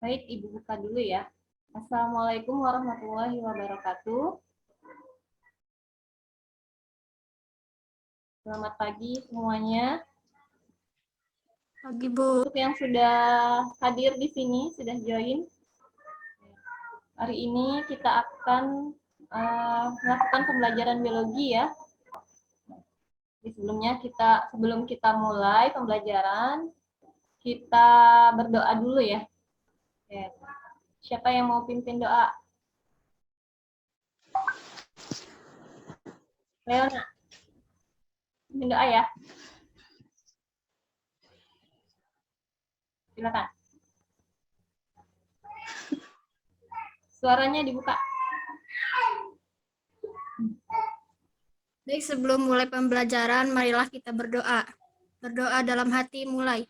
Baik, Ibu buka dulu ya. Assalamualaikum warahmatullahi wabarakatuh. Selamat pagi semuanya. Pagi, Bu. Untuk yang sudah hadir di sini, sudah join. Hari ini kita akan melakukan pembelajaran biologi ya. Sebelum kita mulai pembelajaran, kita berdoa dulu ya. Oke. Siapa yang mau pimpin doa? Leona, pimpin doa ya. Silakan. Suaranya dibuka. Baik, sebelum mulai pembelajaran, marilah kita berdoa. Berdoa dalam hati mulai.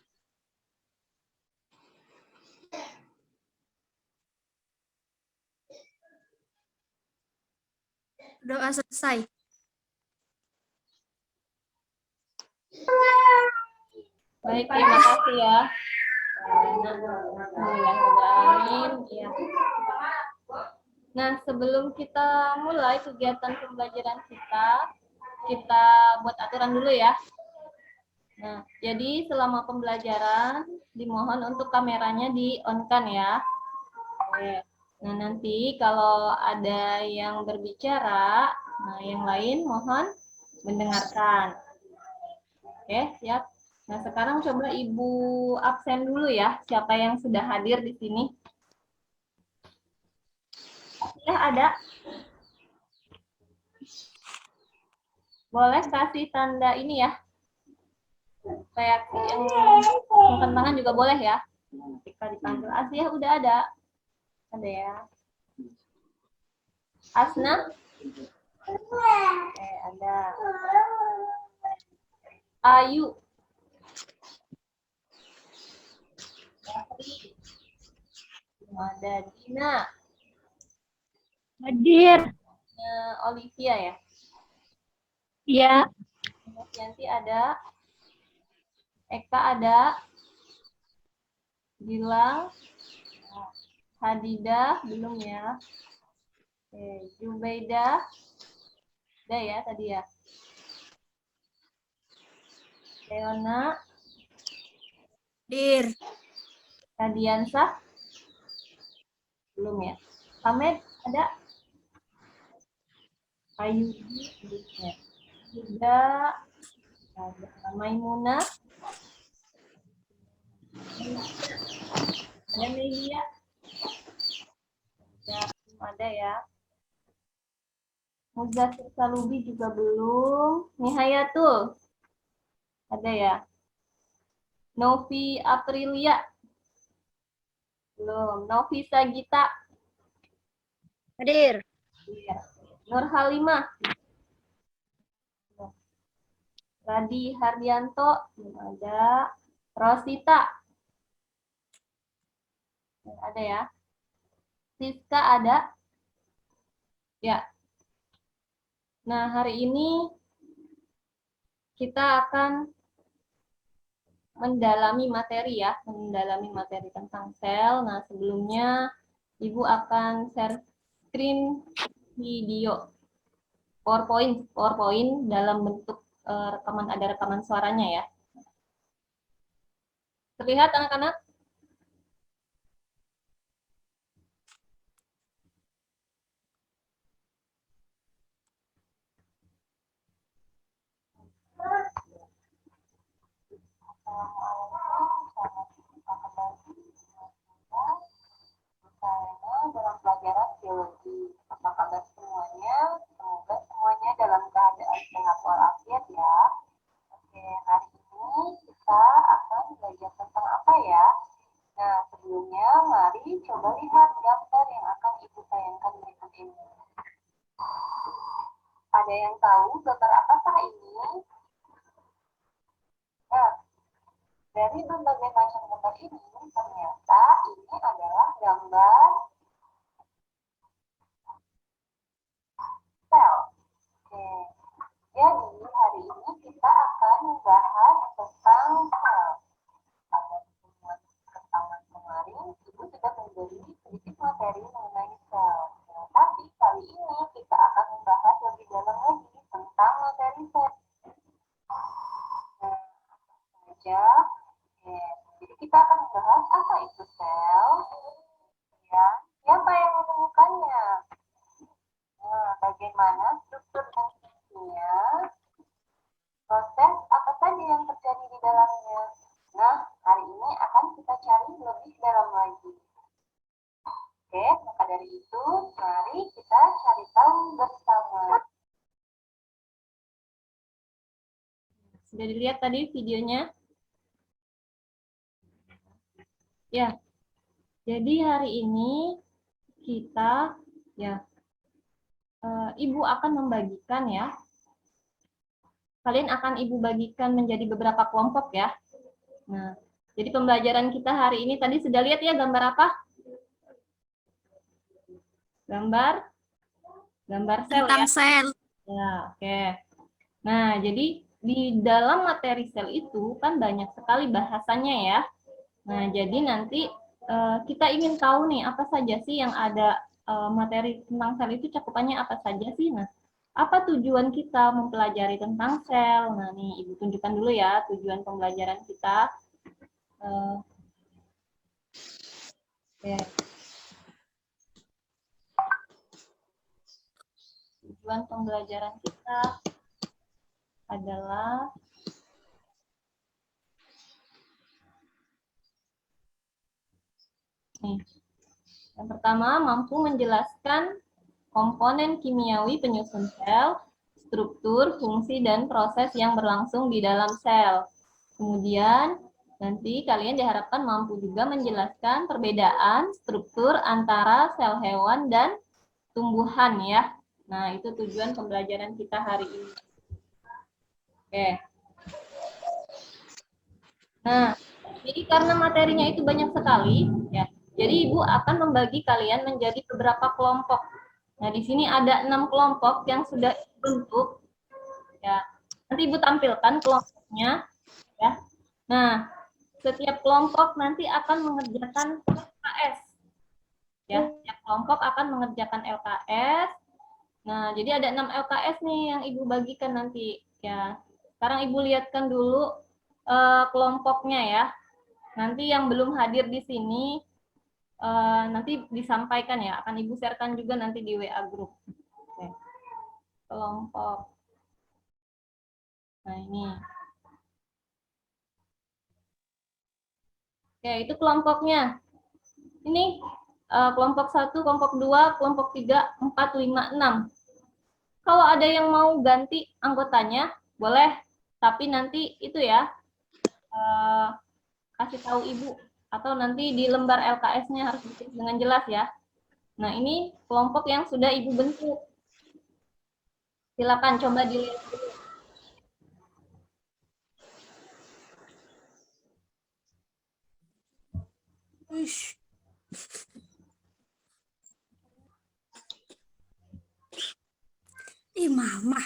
Doa selesai. Baik, terima kasih ya. Nah, sebelum kita mulai kegiatan pembelajaran kita buat aturan dulu ya. Nah, jadi selama pembelajaran dimohon untuk kameranya di-on-kan ya. Oke. Nah, nanti kalau ada yang berbicara, nah yang lain mohon mendengarkan. Oke, siap. Nah, sekarang coba Ibu absen dulu ya, siapa yang sudah hadir di sini. Ya, ada. Boleh kasih tanda ini ya. Reaksi yang angkat tangan juga boleh ya. Ketika dipanggil Asia udah ada. Ada ya. Asna? Oke, ada. Ayu. Ada Dina. Hadir. Olivia ya. Iya. Yanti ada. Eka ada. Gilang. Hadidah belum ya. Oke, Jubaida. Udah ya tadi ya. Leona. Hadir. Radiansah. Belum ya. Hamed ada. Ayudi ya. Juga ada Maimunah. Ada Melia. Ada ya. Muzafir Salubi juga belum. Nihayatul. Ada ya. Novi Aprilia. Belum. Novi Sagita. Hadir. Iya. Nur Halimah. Radi Hardianto. Belum ada. Rosita. Ada ya. Siska ada. Ya. Nah, hari ini kita akan mendalami materi ya, mendalami materi tentang sel. Nah, sebelumnya Ibu akan share screen video PowerPoint dalam bentuk ada rekaman suaranya ya. Terlihat anak-anak? Dalam pelajaran biologi. Apa kabar semuanya? Semoga semuanya dalam keadaan sehat walafiat ya. Oke, hari ini kita akan belajar tentang apa ya? Nah, sebelumnya mari coba lihat gambar yang akan Ibu tayangkan berikut ini. Ada yang tahu gambar apakah ini? Nah, dari berbagai macam gambar ini, ternyata ini adalah gambar sel. Oke, jadi hari ini kita akan membahas tentang sel. Pada pertemuan pertama kemarin, Ibu sudah memberi sedikit materi mengenai sel. Nah, tapi kali ini kita akan membahas lebih dalam lagi tentang materi sel. Nah, saja. Jadi kita akan membahas apa itu sel, ya, siapa yang menemukannya, nah, bagaimana struktur dan fungsinya, proses apa saja yang terjadi di dalamnya. Nah, hari ini akan kita cari lebih dalam lagi. Oke, maka dari itu, mari kita cari tahu bersama. Sudah dilihat tadi videonya? Ya. Jadi hari ini kita Ibu akan membagikan ya. Kalian akan Ibu bagikan menjadi beberapa kelompok ya. Nah, jadi pembelajaran kita hari ini tadi sudah lihat ya gambar apa? Gambar sel Tentang ya. sel. Ya, oke. Nah, jadi di dalam materi sel itu kan banyak sekali bahasanya ya. Nah, jadi nanti kita ingin tahu nih apa saja sih yang ada materi tentang sel itu cakupannya apa saja sih. Nah, apa tujuan kita mempelajari tentang sel? Nah, nih Ibu tunjukkan dulu ya tujuan pembelajaran kita. Oke. Tujuan pembelajaran kita adalah nih. Yang pertama, mampu menjelaskan komponen kimiawi penyusun sel, struktur, fungsi, dan proses yang berlangsung di dalam sel. Kemudian, nanti kalian diharapkan mampu juga menjelaskan perbedaan struktur antara sel hewan dan tumbuhan ya. Nah, itu tujuan pembelajaran kita hari ini. Oke. Nah, jadi karena materinya itu banyak sekali, ya. Jadi Ibu akan membagi kalian menjadi beberapa kelompok. Nah, di sini ada 6 kelompok yang sudah dibentuk. Ya. Nanti Ibu tampilkan kelompoknya. Ya. Nah, setiap kelompok nanti akan mengerjakan LKS. Ya, setiap kelompok akan mengerjakan LKS. Nah, jadi ada 6 LKS nih yang Ibu bagikan nanti. Ya. Sekarang Ibu lihatkan dulu kelompoknya ya. Nanti yang belum hadir di sini nanti disampaikan ya, akan Ibu sharekan juga nanti di WA group. Oke. Kelompok. Nah, ini. Oke, itu kelompoknya. Ini kelompok 1, kelompok 2, kelompok 3, 4, 5, 6. Kalau ada yang mau ganti anggotanya, boleh. Tapi nanti itu ya, kasih tahu Ibu. Atau nanti di lembar LKS-nya harus ditulis dengan jelas ya. Nah, ini kelompok yang sudah Ibu bentuk. Silakan coba dilihat dulu. Ih, mama.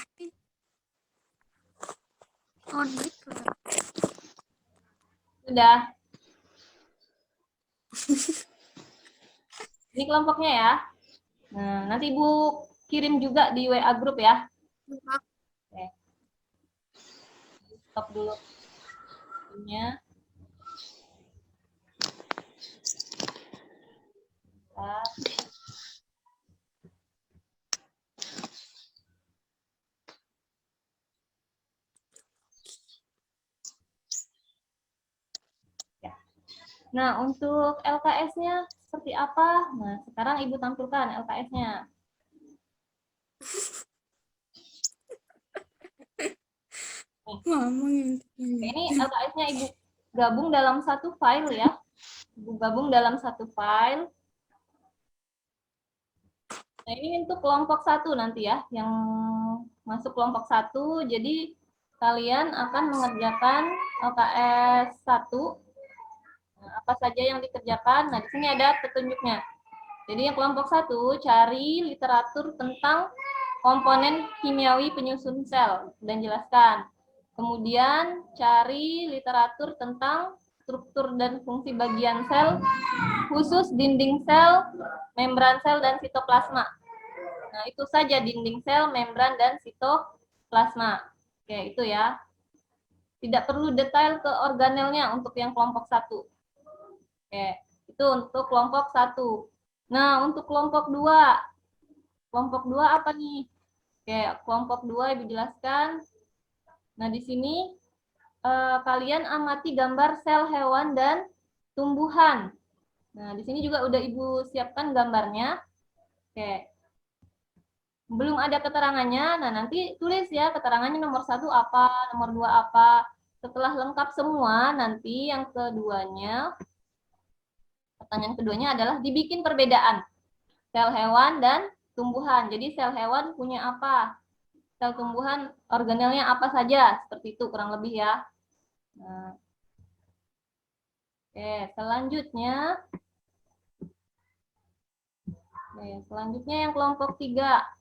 Sudah. Ini kelompoknya ya. Nah, nanti Ibu kirim juga di WA group ya. Oke. Stop dulu. Ini. Ya. Nah, untuk LKS-nya seperti apa? Nah, sekarang Ibu tampilkan LKS-nya. Ini LKS-nya Ibu gabung dalam satu file ya. Ibu gabung dalam satu file. Nah, ini untuk kelompok 1 nanti ya, yang masuk kelompok 1. Jadi kalian akan mengerjakan LKS 1. Nah, apa saja yang dikerjakan? Nah, di sini ada petunjuknya. Jadi yang kelompok 1 cari literatur tentang komponen kimiawi penyusun sel dan jelaskan. Kemudian cari literatur tentang struktur dan fungsi bagian sel, khusus dinding sel, membran sel, dan sitoplasma. Nah, itu saja dinding sel, membran, dan sitoplasma. Oke, itu ya. Tidak perlu detail ke organelnya untuk yang kelompok 1. Oke, itu untuk kelompok 1. Nah, untuk kelompok 2. Kelompok 2 apa nih? Oke, kelompok 2 Ibu jelaskan. Nah, di sini kalian amati gambar sel hewan dan tumbuhan. Nah, di sini juga udah Ibu siapkan gambarnya. Oke. Belum ada keterangannya, nah nanti tulis ya keterangannya nomor 1 apa, nomor 2 apa. Setelah lengkap semua, nanti yang keduanya, pertanyaan keduanya adalah dibikin perbedaan sel hewan dan tumbuhan. Jadi sel hewan punya apa? Sel tumbuhan organelnya apa saja? Seperti itu kurang lebih ya. Nah. Oke, selanjutnya yang kelompok 3.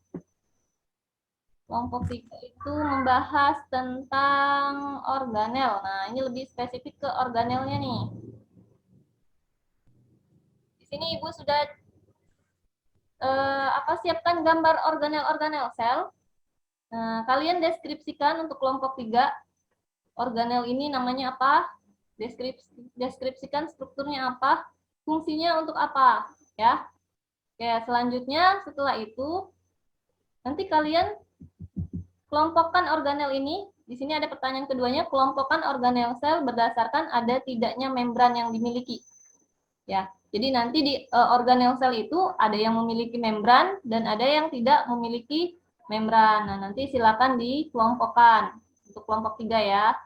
Kelompok 3 itu membahas tentang organel. Nah, ini lebih spesifik ke organelnya nih. Di sini Ibu sudah siapkan gambar organel-organel sel. Nah, kalian deskripsikan untuk kelompok 3. Organel ini namanya apa? Deskripsikan strukturnya apa? Fungsinya untuk apa? Ya. Oke, selanjutnya setelah itu nanti kalian kelompokkan organel ini. Di sini ada pertanyaan keduanya, kelompokkan organel sel berdasarkan ada tidaknya membran yang dimiliki. Ya, jadi nanti di organel sel itu ada yang memiliki membran dan ada yang tidak memiliki membran. Nah, nanti silakan dikelompokkan untuk kelompok 3 ya.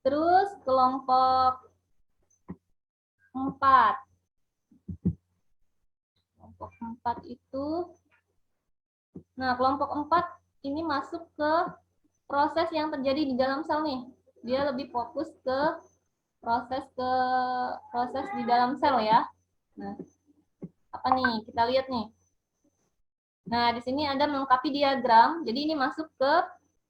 Terus kelompok 4. Kelompok 4 itu, nah kelompok 4 ini masuk ke proses yang terjadi di dalam sel nih. Dia lebih fokus ke proses di dalam sel ya. Nah, apa nih? Kita lihat nih. Nah, di sini ada melengkapi diagram. Jadi ini masuk ke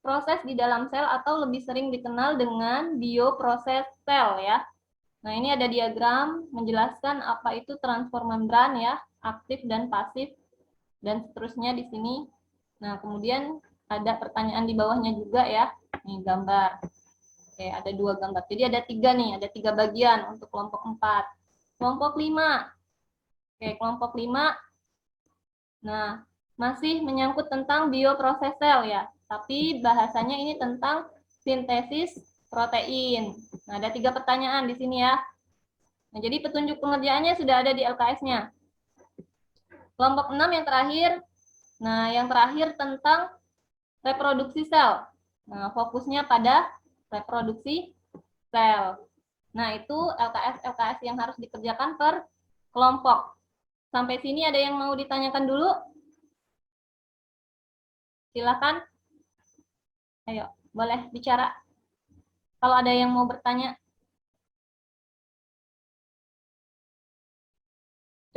proses di dalam sel atau lebih sering dikenal dengan bioproses sel ya. Nah, ini ada diagram menjelaskan apa itu transfer membran ya, aktif dan pasif dan seterusnya di sini. Nah, kemudian ada pertanyaan di bawahnya juga ya. Nih gambar. Oke, ada 2 gambar. Jadi ada 3 nih, ada 3 bagian untuk kelompok 4. Kelompok 5. Oke, kelompok 5. Nah, masih menyangkut tentang bioproses sel ya. Tapi bahasanya ini tentang sintesis protein. Nah, ada 3 pertanyaan di sini ya. Nah, jadi petunjuk pengerjaannya sudah ada di LKS-nya. Kelompok 6 yang terakhir. Nah, yang terakhir tentang reproduksi sel. Nah, fokusnya pada reproduksi sel. Nah, itu LKS yang harus dikerjakan per kelompok. Sampai sini ada yang mau ditanyakan dulu? Silakan. Ayo, boleh bicara. Kalau ada yang mau bertanya.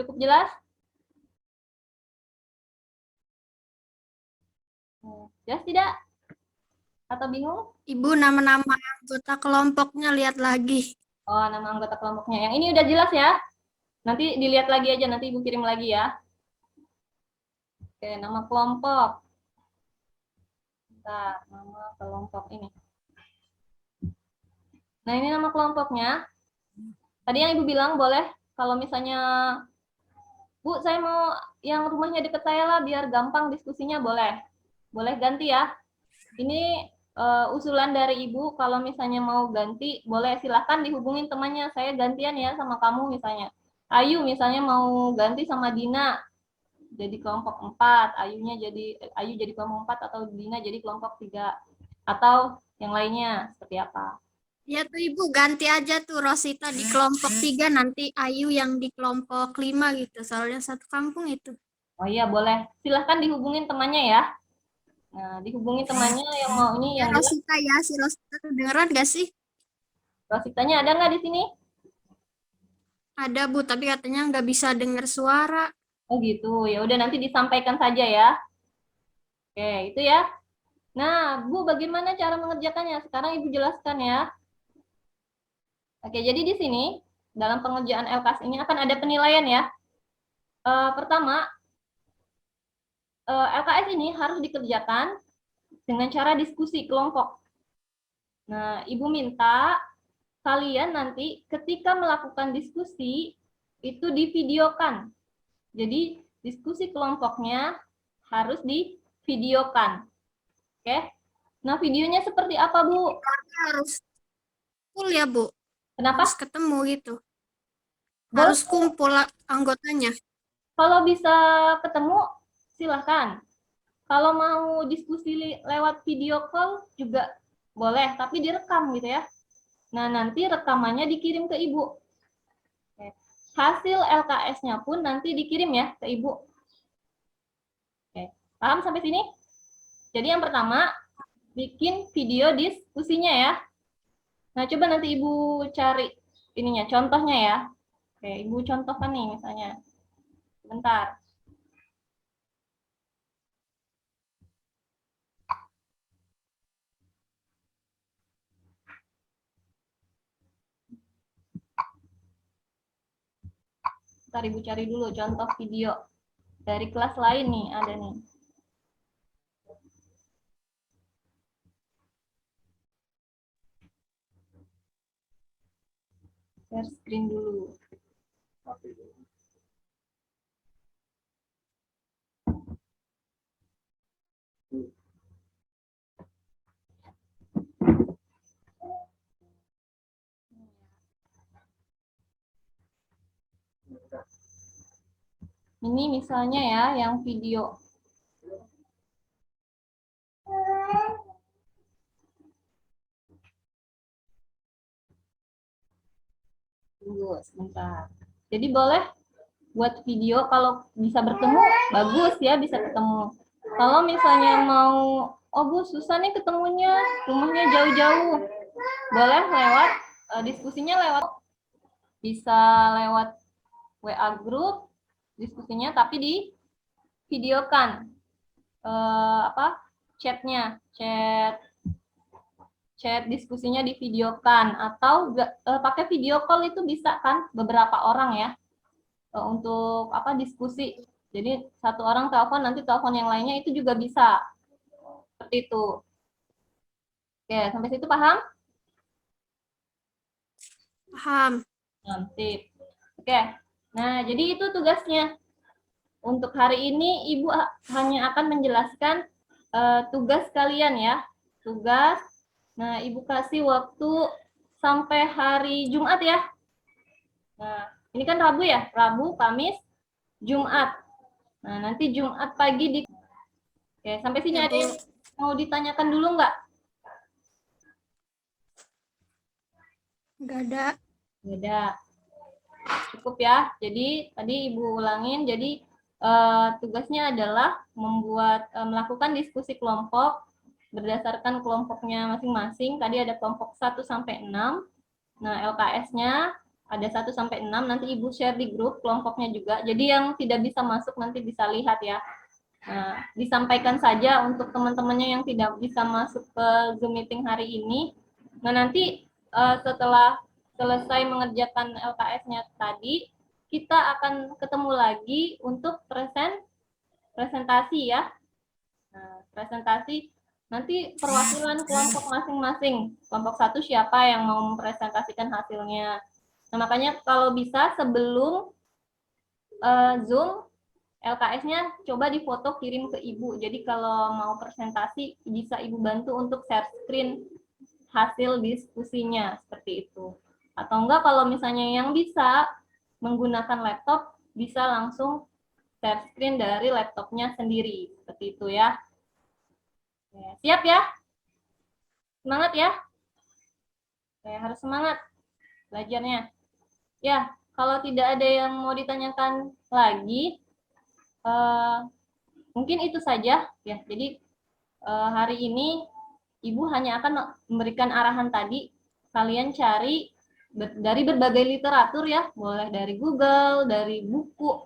Cukup jelas? Jelas tidak? Atau bingung? Ibu, nama-nama anggota kelompoknya lihat lagi. Oh, nama anggota kelompoknya. Yang ini udah jelas ya? Nanti dilihat lagi aja, nanti Ibu kirim lagi ya. Oke, nama kelompok. Bentar, nama kelompok ini. Nah, ini nama kelompoknya. Tadi yang Ibu bilang boleh, kalau misalnya, Bu, saya mau yang rumahnya deket saya lah, biar gampang diskusinya, boleh. Boleh ganti ya. Ini usulan dari Ibu, kalau misalnya mau ganti, boleh silahkan dihubungin temannya. Saya gantian ya sama kamu misalnya. Ayu misalnya mau ganti sama Dina jadi kelompok 4, Ayu jadi kelompok 4 atau Dina jadi kelompok 3. Atau yang lainnya seperti apa? Ya tuh Ibu, ganti aja tuh Rosita di kelompok 3, nanti Ayu yang di kelompok 5 gitu. Soalnya satu kampung itu. Oh iya, boleh. Silahkan dihubungin temannya ya. Nah, dihubungi temannya yang mau ini Ya yang jelas. Rosita ya, si Rosita kedengeran gak sih? Rositanya ada nggak di sini? Ada Bu, tapi katanya nggak bisa dengar suara. Oh gitu. Ya udah nanti disampaikan saja ya. Oke, itu ya. Nah, Bu, bagaimana cara mengerjakannya? Sekarang Ibu jelaskan ya. Oke, jadi di sini dalam pengerjaan LKS ini akan ada penilaian ya. Pertama, LKS ini harus dikerjakan dengan cara diskusi kelompok. Nah, Ibu minta kalian nanti ketika melakukan diskusi itu divideokan. Jadi diskusi kelompoknya harus divideokan. Oke. Nah, videonya seperti apa, Bu? Harus full ya, Bu. Kenapa? Harus ketemu gitu. Boleh. Harus kumpul anggotanya. Kalau bisa ketemu, silahkan. Kalau mau diskusi lewat video call juga boleh, tapi direkam gitu ya. Nah, nanti rekamannya dikirim ke Ibu. Oke. Hasil LKS-nya pun nanti dikirim ya ke Ibu. Oke. Paham sampai sini? Jadi yang pertama, bikin video diskusinya ya. Nah, coba nanti Ibu cari ininya, contohnya ya. Oke, Ibu contohkan nih misalnya. Bentar. Bentar Ibu cari dulu contoh video dari kelas lain nih, ada nih. Share screen dulu. Ini misalnya ya, yang video. Tunggu sebentar. Jadi boleh buat video, kalau bisa bertemu, bagus ya bisa ketemu. Kalau misalnya mau, oh Bu, susah nih ketemunya, rumahnya jauh-jauh. Boleh lewat, diskusinya lewat, bisa lewat WA group, diskusinya tapi di videokan. Chatnya, chat diskusinya divideokan, atau pakai video call itu bisa kan beberapa orang ya, untuk diskusi. Jadi satu orang telepon, nanti telepon yang lainnya, itu juga bisa. Seperti itu. Oke, sampai situ paham? Paham. Nanti. Oke. Nah, jadi itu tugasnya. Untuk hari ini Ibu hanya akan menjelaskan tugas kalian ya. Tugas. Nah, Ibu kasih waktu sampai hari Jumat ya. Nah, ini kan Rabu ya. Rabu, Kamis, Jumat. Nah, nanti Jumat pagi di... Oke, sampai sini Ya, ada yang mau ditanyakan dulu nggak? Nggak ada. Nggak ada. Cukup ya. Jadi tadi Ibu ulangin. Jadi tugasnya adalah melakukan diskusi kelompok berdasarkan kelompoknya masing-masing. Tadi ada kelompok 1 sampai 6. Nah, LKS-nya ada 1 sampai 6. Nanti Ibu share di grup kelompoknya juga. Jadi yang tidak bisa masuk nanti bisa lihat ya. Nah, disampaikan saja untuk teman-temannya yang tidak bisa masuk ke Zoom meeting hari ini. Nah, nanti setelah selesai mengerjakan LKS-nya tadi, kita akan ketemu lagi untuk presentasi ya. Nah, presentasi nanti perwakilan kelompok masing-masing. Kelompok 1 siapa yang mau mempresentasikan hasilnya. Nah, makanya kalau bisa sebelum Zoom, LKS-nya coba difoto kirim ke Ibu. Jadi kalau mau presentasi bisa Ibu bantu untuk share screen hasil diskusinya seperti itu. Atau enggak kalau misalnya yang bisa menggunakan laptop, bisa langsung share screen dari laptopnya sendiri. Seperti itu ya. Siap ya? Semangat ya? Harus semangat belajarnya. Ya, kalau tidak ada yang mau ditanyakan lagi, mungkin itu saja ya. Jadi hari ini Ibu hanya akan memberikan arahan tadi. Kalian cari dari berbagai literatur ya, boleh dari Google, dari buku.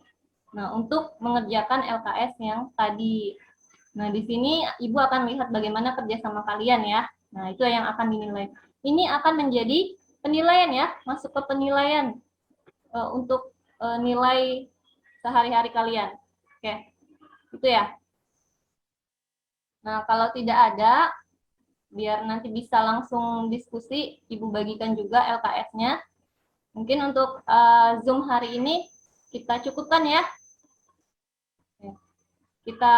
Nah, untuk mengerjakan LKS yang tadi. Nah, di sini Ibu akan lihat bagaimana kerjasama kalian ya. Nah, itu yang akan dinilai. Ini akan menjadi penilaian ya, masuk ke penilaian untuk nilai sehari-hari kalian. Oke, itu ya. Nah, kalau tidak ada, biar nanti bisa langsung diskusi, Ibu bagikan juga LKS-nya. Mungkin untuk Zoom hari ini kita cukupkan ya. Kita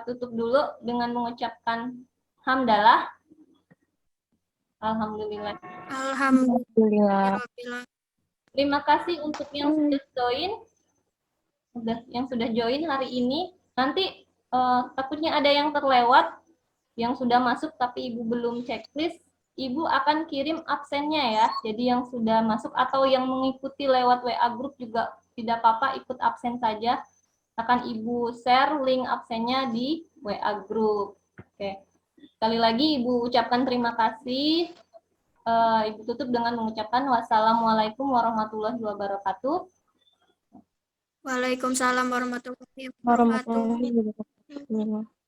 tutup dulu dengan mengucapkan hamdalah. Alhamdulillah. Alhamdulillah. Terima kasih untuk yang sudah join. Yang sudah join hari ini. Nanti takutnya ada yang terlewat, yang sudah masuk tapi Ibu belum checklist, Ibu akan kirim absennya ya. Jadi yang sudah masuk atau yang mengikuti lewat WA group juga tidak apa-apa, ikut absen saja. Akan Ibu share link absennya di WA group. Oke. Sekali lagi Ibu ucapkan terima kasih. Ibu tutup dengan mengucapkan wassalamualaikum warahmatullahi wabarakatuh. Waalaikumsalam warahmatullahi wabarakatuh. warahmatullahi wabarakatuh.